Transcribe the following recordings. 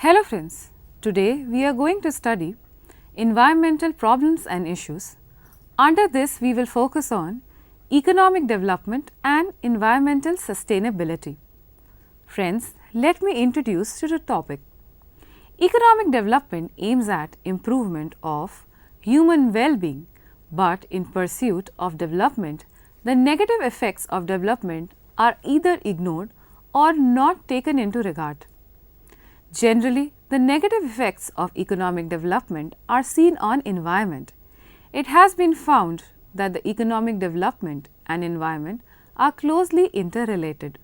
Hello friends, today we are going to study environmental problems and issues. Under this we will focus on economic development and environmental sustainability. Friends, let me introduce you to the topic. Economic development aims at improvement of human well-being, but in pursuit of development, the negative effects of development are either ignored or not taken into regard. Generally, the negative effects of economic development are seen on environment. It has been found that the economic development and environment are closely interrelated.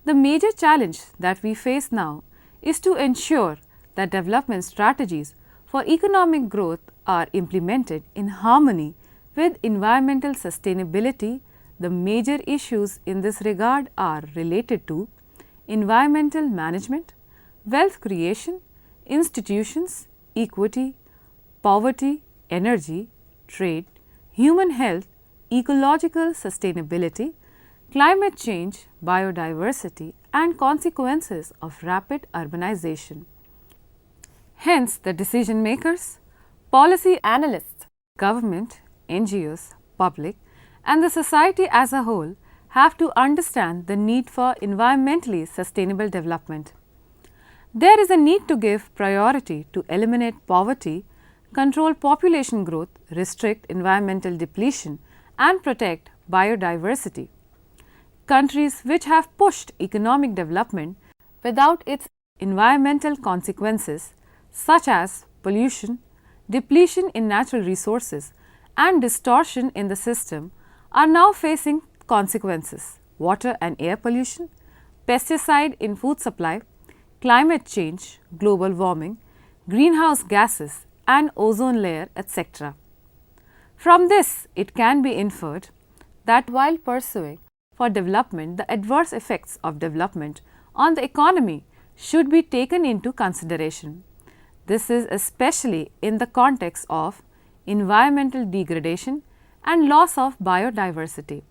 The major challenge that we face now is to ensure that development strategies for economic growth are implemented in harmony with environmental sustainability. The major issues in this regard are related to environmental management, wealth creation, institutions, equity, poverty, energy, trade, human health, ecological sustainability, climate change, biodiversity and consequences of rapid urbanization. Hence, the decision makers, policy analysts, government, NGOs, public and the society as a whole have to understand the need for environmentally sustainable development. There is a need to give priority to eliminate poverty, control population growth, restrict environmental depletion and protect biodiversity. Countries which have pushed economic development without its environmental consequences such as pollution, depletion in natural resources and distortion in the system are now facing consequences: water and air pollution, pesticide in food supply, climate change, global warming, greenhouse gases and ozone layer, etc. From this, it can be inferred that while pursuing for development, the adverse effects of development on the economy should be taken into consideration. This is especially in the context of environmental degradation and loss of biodiversity.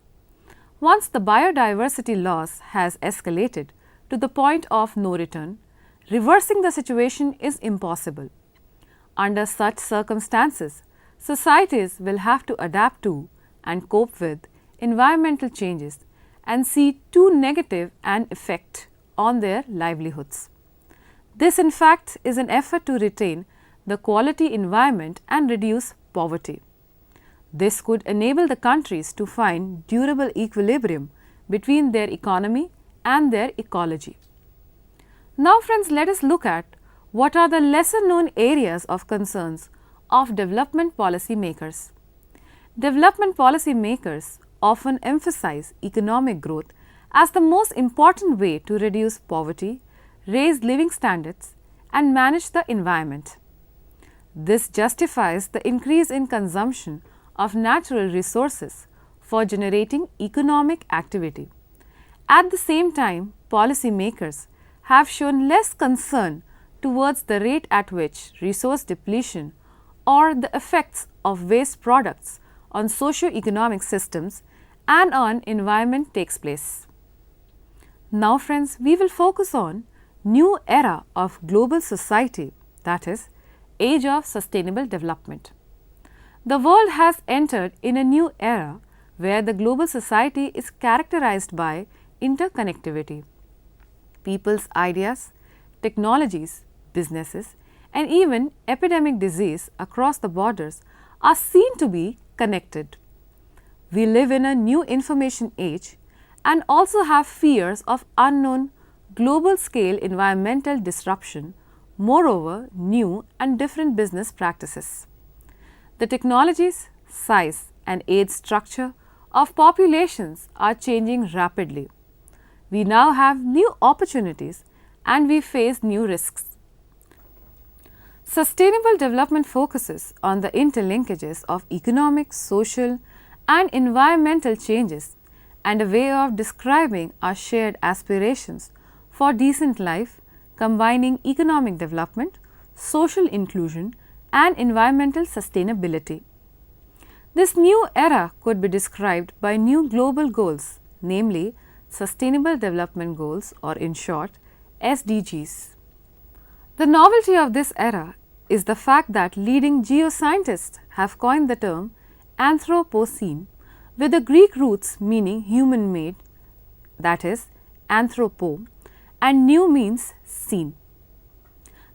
Once the biodiversity loss has escalated to the point of no return, reversing the situation is impossible. Under such circumstances, societies will have to adapt to and cope with environmental changes and see too negative an effect on their livelihoods. This in fact is an effort to retain the quality environment and reduce poverty. This could enable the countries to find durable equilibrium between their economy and their ecology. Now friends, let us look at what are the lesser known areas of concerns of development policy makers. Development policy makers often emphasize economic growth as the most important way to reduce poverty, raise living standards and manage the environment. This justifies the increase in consumption of natural resources for generating economic activity. At the same time, policy makers have shown less concern towards the rate at which resource depletion or the effects of waste products on socio-economic systems and on environment takes place. Now friends, we will focus on new era of global society, that is, age of sustainable development. The world has entered in a new era where the global society is characterized by interconnectivity. People's ideas, technologies, businesses and even epidemic disease across the borders are seen to be connected. We live in a new information age and also have fears of unknown global scale environmental disruption, moreover new and different business practices. The technologies, size and age structure of populations are changing rapidly. We now have new opportunities and we face new risks. Sustainable development focuses on the interlinkages of economic, social and environmental changes and a way of describing our shared aspirations for decent life, combining economic development, social inclusion and environmental sustainability. This new era could be described by new global goals, namely Sustainable Development Goals or in short SDGs. The novelty of this era is the fact that leading geoscientists have coined the term Anthropocene with the Greek roots meaning human made, that is, anthropo, and new means seen.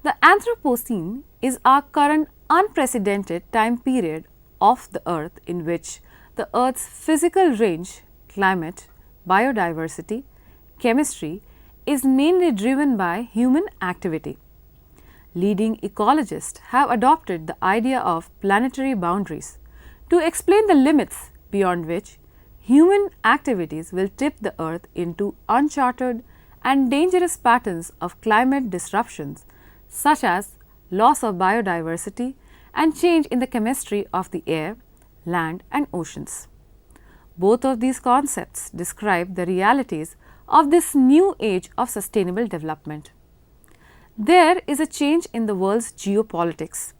The Anthropocene is our current unprecedented time period of the earth in which the earth's physical range, climate, biodiversity, chemistry is mainly driven by human activity. Leading ecologists have adopted the idea of planetary boundaries to explain the limits beyond which human activities will tip the earth into uncharted and dangerous patterns of climate disruptions such as loss of biodiversity and change in the chemistry of the air, land and oceans. Both of these concepts describe the realities of this new age of sustainable development. There is a change in the world's geopolitics.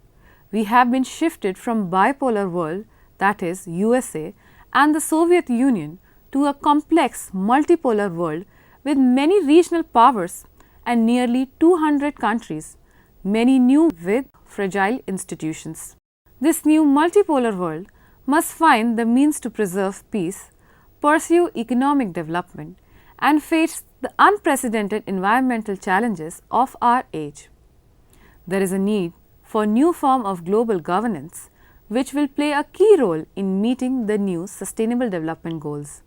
We have been shifted from bipolar world, that is USA and the Soviet Union, to a complex multipolar world with many regional powers and nearly 200 countries, many new with fragile institutions. This new multipolar world must find the means to preserve peace, pursue economic development and face the unprecedented environmental challenges of our age. There is a need for new form of global governance which will play a key role in meeting the new sustainable development goals.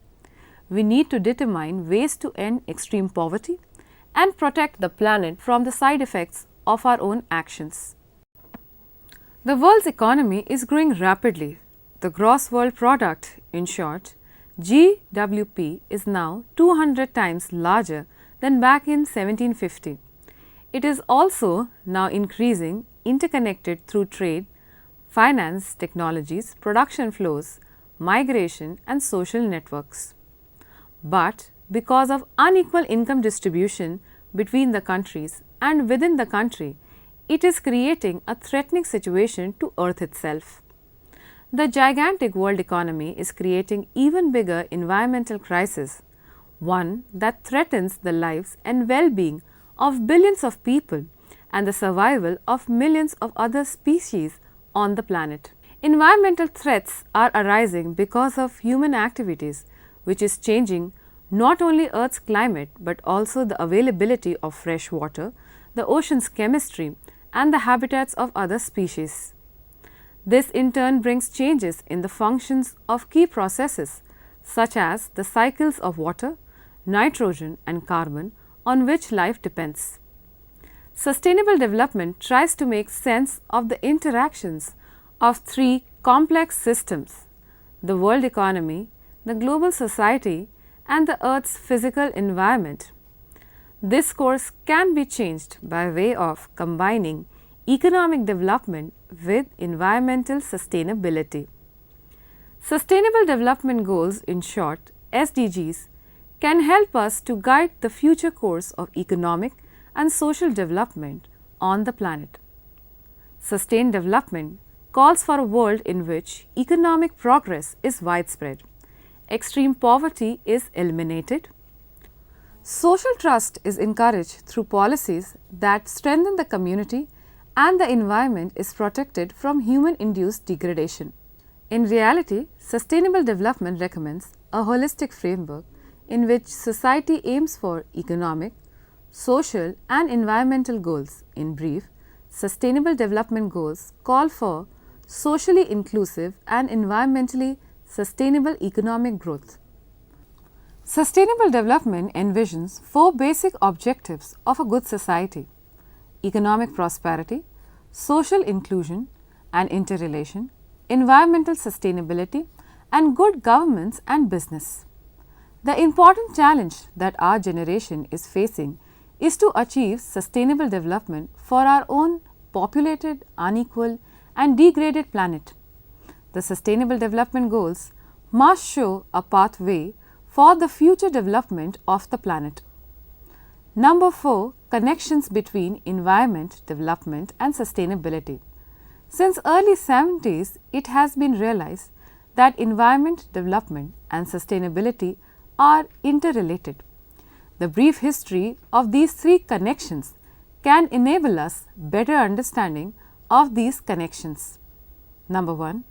We need to determine ways to end extreme poverty and protect the planet from the side effects of our own actions. The world's economy is growing rapidly. The gross world product, in short, GWP, is now 200 times larger than back in 1750. It is also now increasing, interconnected through trade, finance, technologies, production flows, migration and social networks. But because of unequal income distribution between the countries and within the country, it is creating a threatening situation to Earth itself. The gigantic world economy is creating even bigger environmental crisis, one that threatens the lives and well-being of billions of people and the survival of millions of other species on the planet. Environmental threats are arising because of human activities, which is changing not only Earth's climate but also the availability of fresh water, the ocean's chemistry and the habitats of other species. This in turn brings changes in the functions of key processes such as the cycles of water, nitrogen and carbon on which life depends. Sustainable development tries to make sense of the interactions of three complex systems: the world economy, the global society and the Earth's physical environment. This course can be changed by way of combining economic development with environmental sustainability. Sustainable Development Goals, in short SDGs, can help us to guide the future course of economic and social development on the planet. Sustained development calls for a world in which economic progress is widespread, extreme poverty is eliminated, social trust is encouraged through policies that strengthen the community and the environment is protected from human-induced degradation. In reality, sustainable development recommends a holistic framework in which society aims for economic, social and environmental goals. In brief, sustainable development goals call for socially inclusive and environmentally sustainable economic growth. Sustainable development envisions 4 basic objectives of a good society: economic prosperity, social inclusion and interrelation, environmental sustainability and good governance and business. The important challenge that our generation is facing is to achieve sustainable development for our own populated, unequal and degraded planet. The Sustainable Development Goals must show a pathway for the future development of the planet. Number 4. Connections between environment, development and sustainability. Since early 70s, it has been realized that environment, development and sustainability are interrelated. The brief history of these 3 connections can enable us better understanding of these connections. Number 1.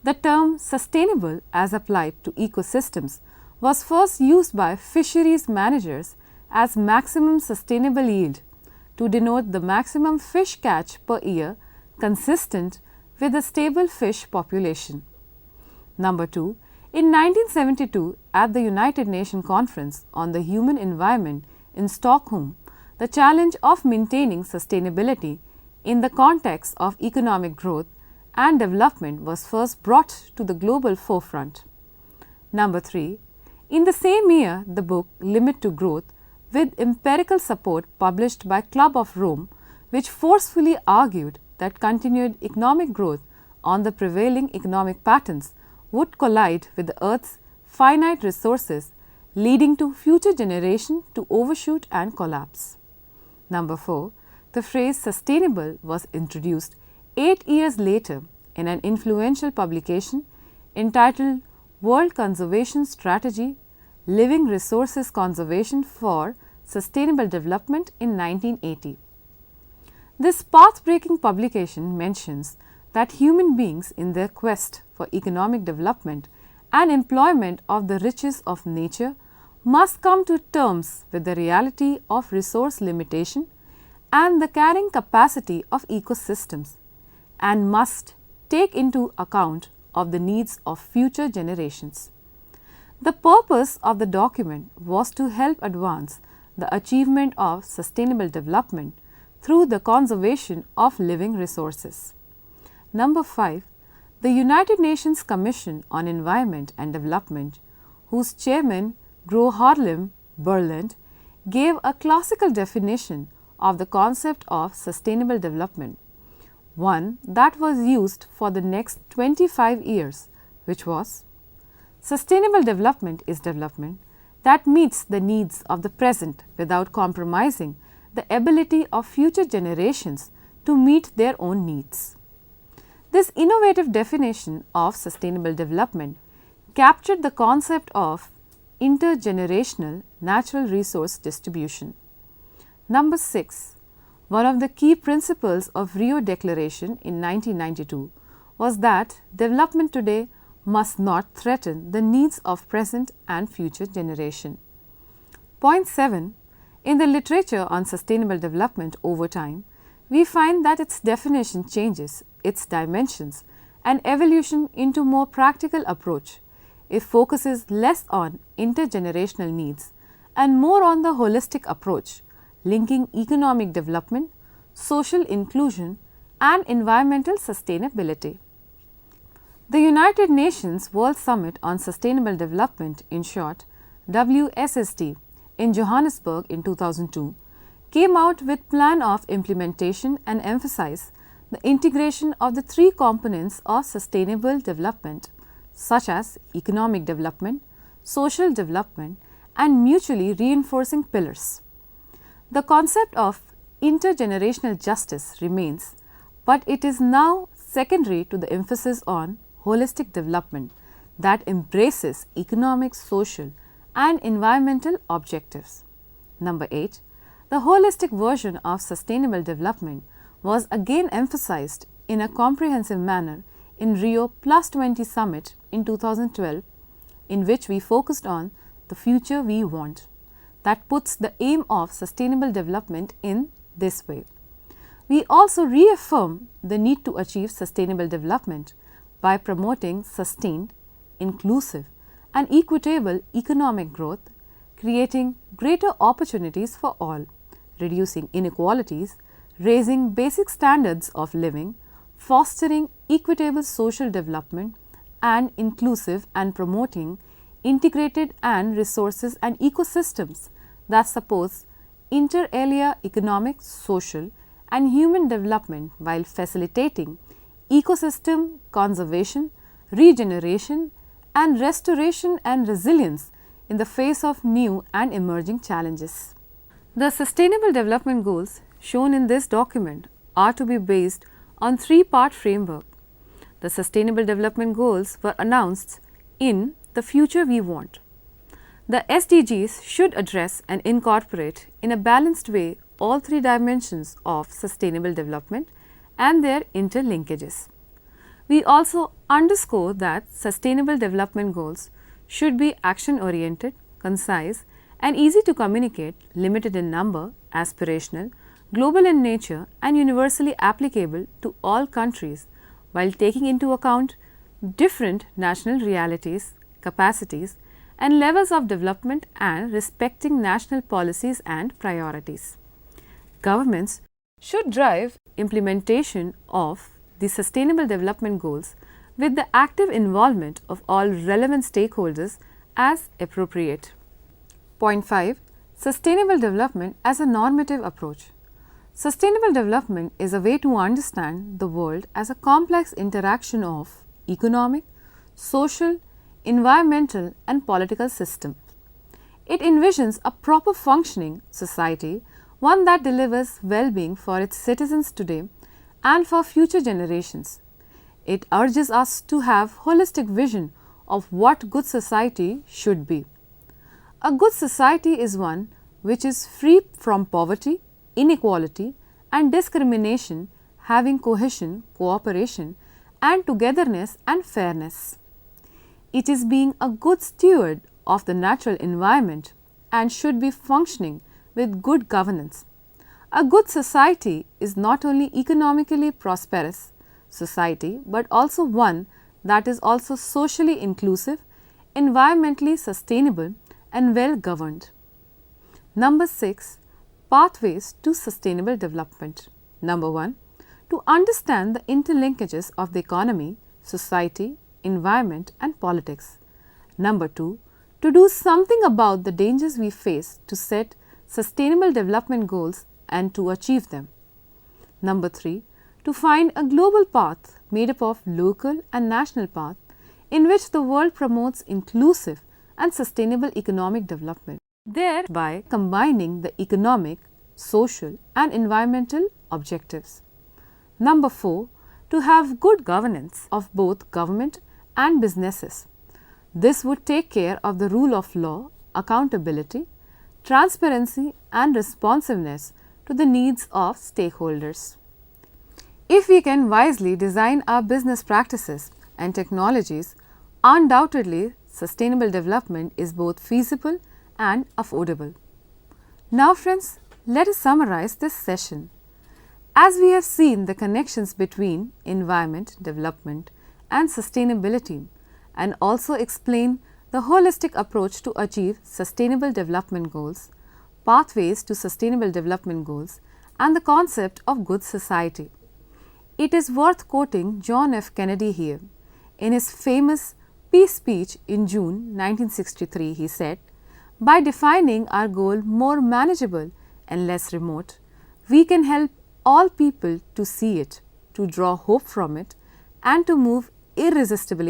The term sustainable as applied to ecosystems was first used by fisheries managers as maximum sustainable yield to denote the maximum fish catch per year consistent with a stable fish population. Number 2. In 1972, at the United Nations Conference on the Human Environment in Stockholm, the challenge of maintaining sustainability in the context of economic growth and development was first brought to the global forefront. Number 3. In the same year, the book Limit to Growth, with empirical support published by Club of Rome, which forcefully argued that continued economic growth on the prevailing economic patterns would collide with the Earth's finite resources, leading to future generation to overshoot and collapse. Number 4. The phrase sustainable was introduced 8 years later in an influential publication entitled World Conservation Strategy, Living Resources Conservation for Sustainable Development in 1980. This path-breaking publication mentions that human beings in their quest for economic development and employment of the riches of nature must come to terms with the reality of resource limitation and the carrying capacity of ecosystems, and must take into account of the needs of future generations. The purpose of the document was to help advance the achievement of sustainable development through the conservation of living resources. Number 5. The United Nations Commission on Environment and Development, whose chairman Gro Harlem Brundtland gave a classical definition of the concept of sustainable development, one that was used for the next 25 years, which was: sustainable development is development that meets the needs of the present without compromising the ability of future generations to meet their own needs. This innovative definition of sustainable development captured the concept of intergenerational natural resource distribution. Number 6. One of the key principles of Rio Declaration in 1992 was that development today must not threaten the needs of present and future generation. Point 7. In the literature on sustainable development over time, we find that its definition changes its dimensions and evolution into more practical approach. It focuses less on intergenerational needs and more on the holistic approach, linking economic development, social inclusion, and environmental sustainability. The United Nations World Summit on Sustainable Development, in short WSSD, in Johannesburg in 2002, came out with plan of implementation and emphasized the integration of the three components of sustainable development, such as economic development, social development, and mutually reinforcing pillars. The concept of intergenerational justice remains, but it is now secondary to the emphasis on holistic development that embraces economic, social, and environmental objectives. Number 8. The holistic version of sustainable development was again emphasized in a comprehensive manner in Rio +20 Summit in 2012, in which we focused on the future we want, that puts the aim of sustainable development in this way. We also reaffirm the need to achieve sustainable development by promoting sustained, inclusive, and equitable economic growth, creating greater opportunities for all, reducing inequalities, raising basic standards of living, fostering equitable social development, and inclusive and promoting integrated and resources and ecosystems that supports inter alia economic, social, and human development while facilitating ecosystem conservation, regeneration, and restoration and resilience in the face of new and emerging challenges. The Sustainable Development Goals shown in this document are to be based on three-part framework. The Sustainable Development Goals were announced in The Future We Want. The SDGs should address and incorporate in a balanced way all three dimensions of sustainable development and their interlinkages. We also underscore that sustainable development goals should be action-oriented, concise, and easy to communicate, limited in number, aspirational, global in nature, and universally applicable to all countries, while taking into account different national realities, capacities, and levels of development and respecting national policies and priorities. Governments should drive implementation of the Sustainable Development Goals with the active involvement of all relevant stakeholders as appropriate. Point 5. Sustainable development as a normative approach. Sustainable development is a way to understand the world as a complex interaction of economic, social, environmental and political system. It envisions a proper functioning society, one that delivers well-being for its citizens today and for future generations. It urges us to have holistic vision of what good society should be. A good society is one which is free from poverty, inequality and discrimination, having cohesion, cooperation and togetherness and fairness. It is being a good steward of the natural environment and should be functioning with good governance. A good society is not only economically prosperous society but also one that is also socially inclusive, environmentally sustainable and well governed. Number 6. Pathways to sustainable development. Number 1. To understand the interlinkages of the economy, society, environment and politics. Number 2. To do something about the dangers we face to set sustainable development goals and to achieve them. Number 3. To find a global path made up of local and national path in which the world promotes inclusive and sustainable economic development, thereby combining the economic, social and environmental objectives. Number 4. To have good governance of both government and businesses. This would take care of the rule of law, accountability, transparency and responsiveness to the needs of stakeholders. If we can wisely design our business practices and technologies, undoubtedly sustainable development is both feasible and affordable. Now friends, let us summarize this session. As we have seen the connections between environment, development and sustainability and also explain the holistic approach to achieve sustainable development goals, pathways to sustainable development goals and the concept of good society. It is worth quoting John F. Kennedy here. In his famous peace speech in June 1963, he said, "By defining our goal more manageable and less remote, we can help all people to see it, to draw hope from it and to move irresistibly